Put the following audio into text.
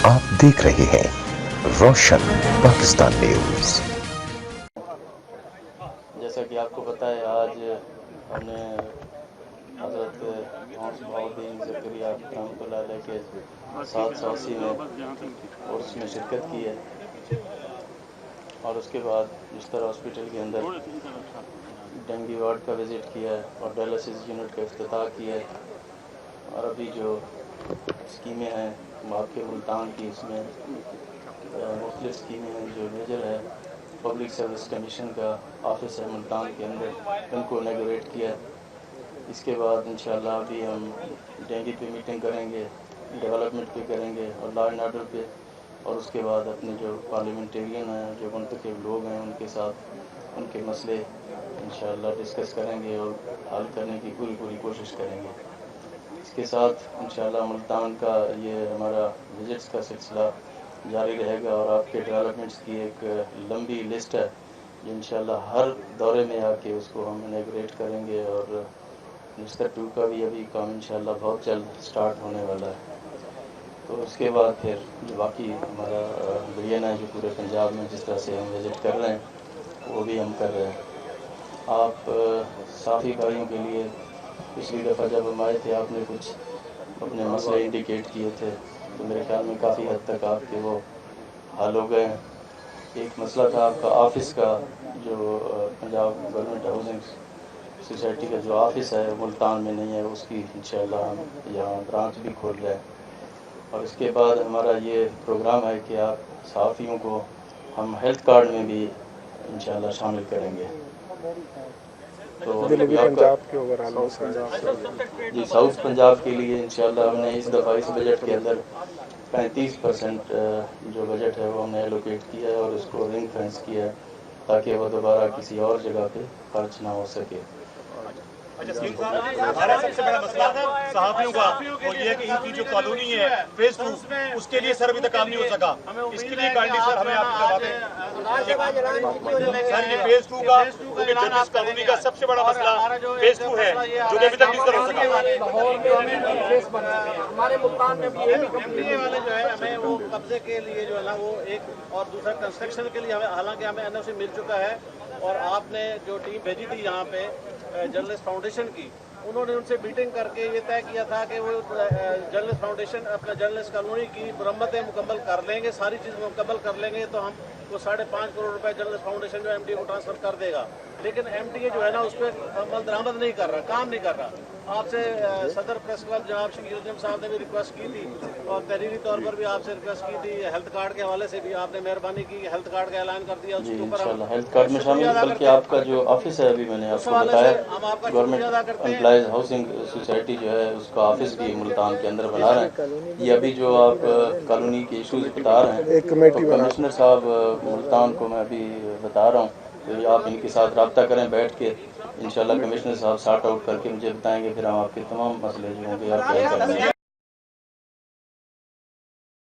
आप देख रहे हैं रोशन पाकिस्तान न्यूज। जैसा कि आपको पता है, आज हमने हज़रत मौसूद ज़करिया रहमतुल्लाह अलैह के 780 में और उसमें शिरकत की है, और उसके बाद बिस्तर हॉस्पिटल के अंदर डेंगू वार्ड का विज़िट किया है और डायलिसिस यूनिट का इफ्तिताह किया है। और अभी जो स्कीमें हैं आपके मुल्तान की, इसमें मुख्तलिफ़ स्कीमें हैं। जो मेजर है पब्लिक सर्विस कमीशन का ऑफिस है मुल्तान के अंदर, उनको इनॉग्रेट किया। इसके बाद इंशाअल्लाह अभी हम डेंगू पे मीटिंग करेंगे, डेवलपमेंट पे करेंगे और लॉ एंड ऑर्डर पे, और उसके बाद अपने जो पार्लियामेंटेरियन हैं, जो मुंतखब लोग हैं, उनके साथ उनके मसले इंशाअल्लाह डिस्कस करेंगे और हल करने की पूरी कोशिश करेंगे। इसके साथ इंशाअल्लाह मुल्तान का ये हमारा विजिट्स का सिलसिला जारी रहेगा और आपके डेवलपमेंट्स की एक लंबी लिस्ट है जो इंशाअल्लाह हर दौरे में आके उसको हम इनॉग्रेट करेंगे। और मिस्टर 2 का भी अभी काम इंशाअल्लाह बहुत जल्द स्टार्ट होने वाला है। तो उसके बाद फिर जो बाकी हमारा डिवीजन है जो पूरे पंजाब में जिस तरह से हम विज़िट कर रहे हैं वो भी हम कर रहे हैं। आप साथी भाइयों के लिए पिछली दफ़ा जब हम आए थे आपने कुछ अपने मसले इंडिकेट किए थे, तो मेरे ख्याल में काफ़ी हद तक आपके वो हल हो गए हैं। एक मसला था आपका ऑफ़िस का, जो पंजाब गवर्नमेंट हाउसिंग सोसाइटी का जो ऑफ़िस है मुल्तान में नहीं है, उसकी इंशाअल्लाह हम यहाँ ब्रांच भी खोल रहे हैं। और इसके बाद हमारा ये प्रोग्राम है कि आप सहाफ़ियों को हम हेल्थ कार्ड में भी इंशाअल्लाह शामिल करेंगे। तो पंजाब के ओवरऑल जी साउथ पंजाब के लिए इंशाअल्लाह हमने इस दफ़ा इस बजट के अंदर 35% जो बजट है वो हमने एलोकेट किया है और उसको रिंग फेंस किया है ताकि वो दोबारा किसी और जगह पे खर्च ना हो सके। हमारा सबसे बड़ा मसला सहाफ़ियों का वो ये है कि इनकी जो कॉलोनी है फेज 2 उसके लिए सर अभी तक काम नहीं हो सका। इसके लिए काइंडली सर हमें आपकी करवाते सर ये फेज 2 का, क्योंकि जर्नलिस्ट कॉलोनी का सबसे बड़ा मसला फेज 2 है जो कि अभी तक नहीं कर सका। हमारे मुल्तान में भी एमडीए वाले जो है हमें वो कब्जे के लिए जो है ना वो एक, और दूसरा कंस्ट्रक्शन के लिए हमें, हालांकि हमें एनओसी मिल चुका है। और आपने जो टीम भेजी थी यहाँ पे जर्नलिस्ट फाउंडेशन की, उन्होंने उनसे मीटिंग करके ये तय किया था कि वो जर्नलिस्ट फाउंडेशन अपना जर्नलिस्ट कॉलोनी की मरम्मतें मुकम्मल कर लेंगे, सारी चीज़ मुकम्मल कर लेंगे तो हम वो 5.5 करोड़ रुपए जर्नलिस्ट फाउंडेशन जो एमडीए को ट्रांसफर कर देगा। लेकिन एमडीए जो है ना उस पर अमल दरामद नहीं कर रहा, काम नहीं कर रहा। आपसे सदर प्रेस क्लब जनाब शकील साहब ने भी रिक्वेस्ट की थी और तहरीरी तौर पर भी आपसे रिक्वेस्ट की थी। हेल्थ कार्ड के हवाले से भी आपने मेहरबानी की, हेल्थ कार्ड का ऐलान कर दिया। उसके ऊपर हेल्थ कार्ड में शामिल, बल्कि आपका जो ऑफिस है अभी मैंने आपको बताया गवर्नमेंट एम्प्लॉयज हाउसिंग सोसाइटी जो है उसका ऑफिस भी मुल्तान के अंदर बना रहे हैं। ये अभी जो आप कॉलोनी के इशूज़ बता रहे हैं तो कमिश्नर साहब मुल्तान को मैं अभी बता रहा हूँ, तो आप इनके साथ रब्ता करें बैठ के, इंशाल्लाह कमिश्नर साहब सॉर्ट आउट करके मुझे बताएंगे, फिर हम आपके तमाम मसले जो होंगे आप